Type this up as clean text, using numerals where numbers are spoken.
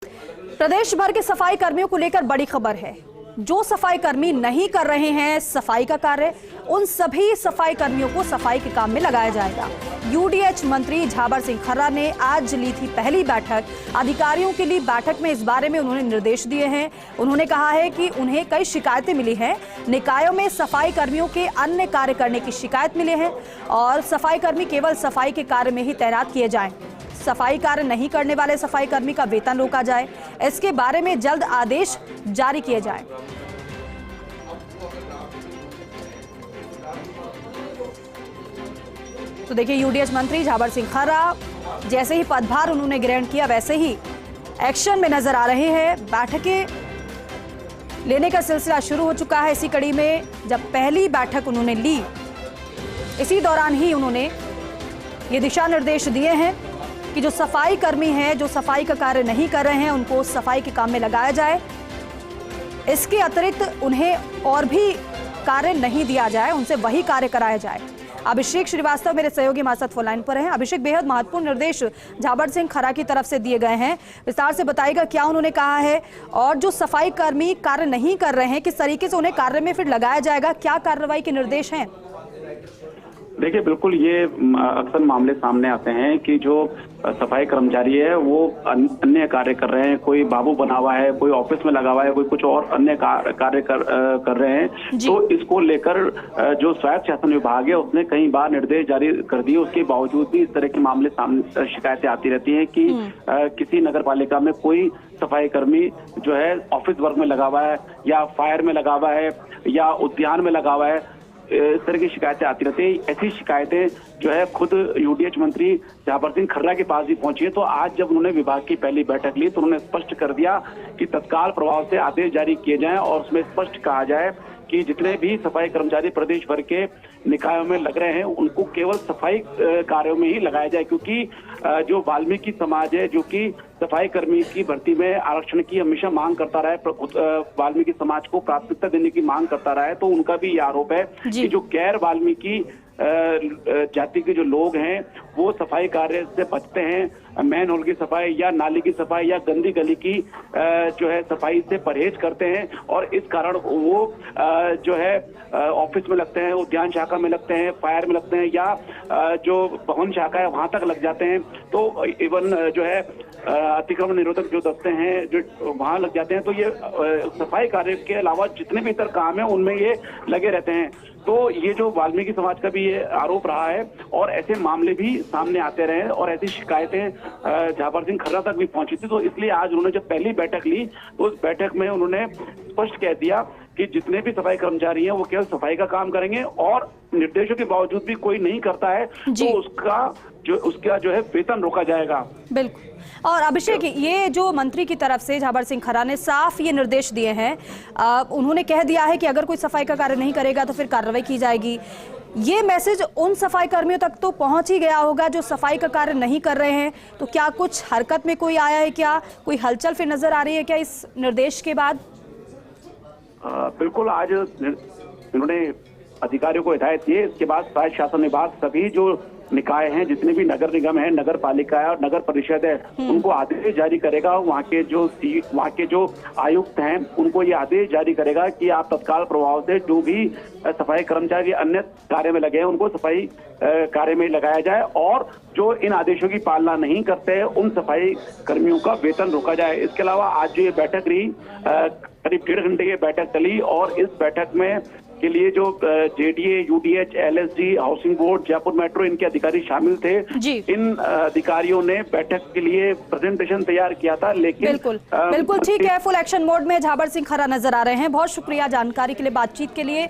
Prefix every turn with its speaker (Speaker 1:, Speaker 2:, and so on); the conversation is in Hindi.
Speaker 1: प्रदेश भर के सफाई कर्मियों को लेकर बड़ी खबर है। जो सफाई कर्मी नहीं कर रहे हैं सफाई का कार्य, उन सभी सफाई कर्मियों को सफाई के काम में लगाया जाएगा। यूडीएच मंत्री झाबर सिंह खर्रा ने आज ली थी पहली बैठक। अधिकारियों के लिए बैठक में इस बारे में उन्होंने निर्देश दिए हैं। उन्होंने कहा है कि उन्हें कई शिकायतें मिली हैं। निकायों में सफाई कर्मियों के अन्य कार्य करने की शिकायत मिली है और सफाई कर्मी केवल सफाई के कार्य में ही तैनात किए जाएं। सफाई कार्य नहीं करने वाले सफाई कर्मी का वेतन रोका जाए, इसके बारे में जल्द आदेश जारी किए जाएं। तो देखिए, यूडीएच मंत्री झाबर सिंह खर्रा जैसे ही पदभार उन्होंने ग्रहण किया वैसे ही एक्शन में नजर आ रहे हैं। बैठकें लेने का सिलसिला शुरू हो चुका है। इसी कड़ी में जब पहली बैठक उन्होंने ली, इसी दौरान ही उन्होंने ये दिशा निर्देश दिए हैं कि जो सफाई कर्मी हैं, जो सफाई का कार्य नहीं कर रहे हैं, उनको सफाई के काम में लगाया जाए। इसके अतिरिक्त उन्हें और भी कार्य नहीं दिया जाए, उनसे वही कार्य कराया जाए। अभिषेक श्रीवास्तव मेरे सहयोगी हमारे साथ फोन लाइन पर हैं। अभिषेक, बेहद महत्वपूर्ण निर्देश झाबर सिंह खर्रा की तरफ से दिए गए हैं, विस्तार से बताइएगा क्या उन्होंने कहा है और जो सफाई कर्मी कार्य नहीं कर रहे हैं किस तरीके से उन्हें कार्य में फिर लगाया जाएगा, क्या कार्रवाई के निर्देश हैं?
Speaker 2: देखिए, बिल्कुल ये अक्सर मामले सामने आते हैं कि जो सफाई कर्मचारी है वो अन्य कार्य कर रहे हैं। कोई बाबू बना हुआ है, कोई ऑफिस में लगा हुआ है, कोई कुछ और अन्य कार्य कर रहे हैं। तो इसको लेकर जो स्वायत्त शासन विभाग है उसने कई बार निर्देश जारी कर दिए। उसके बावजूद भी इस तरह के मामले सामने शिकायतें आती रहती हैं कि किसी नगर पालिका में कोई सफाई कर्मी जो है ऑफिस वर्क में लगा हुआ है या फायर में लगा हुआ है या उद्यान में लगा हुआ है। इस तरह की शिकायतें आती रहती हैं। ऐसी शिकायतें जो है खुद यूडीएच मंत्री झाबर सिंह खर्रा के पास भी पहुंची है। तो आज जब उन्होंने विभाग की पहली बैठक ली तो उन्होंने स्पष्ट कर दिया कि तत्काल प्रभाव से आदेश जारी किए जाएं और उसमें स्पष्ट कहा जाए कि जितने भी सफाई कर्मचारी प्रदेश भर के निकायों में लग रहे हैं उनको केवल सफाई कार्यों में ही लगाया जाए। क्योंकि जो वाल्मीकि समाज है जो कि सफाई कर्मी की भर्ती में आरक्षण की हमेशा मांग करता रहा है, वाल्मीकि समाज को प्राथमिकता देने की मांग करता रहा है, तो उनका भी ये आरोप है कि जो गैर वाल्मीकि जाति के जो लोग हैं वो सफाई कार्य से बचते हैं। मैन होल की सफाई या नाली की सफाई या गंदी गली की जो है सफाई से परहेज करते हैं और इस कारण वो जो है ऑफिस में लगते हैं, उद्यान शाखा में लगते हैं, फायर में लगते हैं या जो भवन शाखा है वहां तक लग जाते हैं। तो इवन जो है अतिक्रमण निरोधक जो दस्ते हैं जो वहां लग जाते हैं। तो ये सफाई कार्य के अलावा जितने भी इतर काम है उनमें ये लगे रहते हैं। तो ये जो वाल्मीकि समाज का भी ये आरोप रहा है और ऐसे मामले भी सामने आते रहे और ऐसी शिकायतें झाबर सिंह खर्रा तक भी पहुंची थी। तो इसलिए आज उन्होंने जब पहली बैठक ली तो उस बैठक में उन्होंने स्पष्ट कह दिया कि जितने भी सफाई कर्मचारी हैं वो केवल सफाई का काम करेंगे और निर्देशों के बावजूद भी कोई नहीं करता है तो उसका जो है वेतन रोका जाएगा।
Speaker 1: बिल्कुल। और अभिषेक, ये जो मंत्री की तरफ से झाबर सिंह खर्रा ने साफ ये निर्देश दिए हैं, उन्होंने कह दिया है कि अगर कोई सफाई का कार्य नहीं करेगा तो फिर कार्रवाई की जाएगी। ये मैसेज उन सफाई कर्मियों तक तो पहुंच ही गया होगा जो सफाई का कार्य नहीं कर रहे हैं। तो क्या कुछ हरकत में कोई आया है, क्या कोई हलचल फिर नजर आ रही है क्या इस निर्देश के बाद?
Speaker 2: बिल्कुल, आज उन्होंने अधिकारियों को हिदायत दी। इसके बाद स्वायत्त शासन विभाग सभी जो निकाय हैं, जितने भी नगर निगम है, नगर पालिका है और नगर परिषद है, उनको आदेश जारी करेगा। वहाँ के जो आयुक्त हैं उनको ये आदेश जारी करेगा कि आप तत्काल प्रभाव से जो भी सफाई कर्मचारी अन्य कार्य में लगे हैं उनको सफाई कार्य में लगाया जाए और जो इन आदेशों की पालना नहीं करते हैं उन सफाई कर्मियों का वेतन रोका जाए। इसके अलावा आज जो ये बैठक रही, करीब 1.5 घंटे की बैठक चली और इस बैठक में के लिए जो JDA, UDH, LSD, housing board, Jaipur metro, इनके अधिकारी शामिल थे। इन अधिकारियों ने बैठक के लिए प्रेजेंटेशन तैयार किया था। लेकिन
Speaker 1: बिल्कुल ठीक है, फुल एक्शन मोड में झाबर सिंह खर्रा नजर आ रहे हैं। बहुत शुक्रिया जानकारी के लिए, बातचीत के लिए।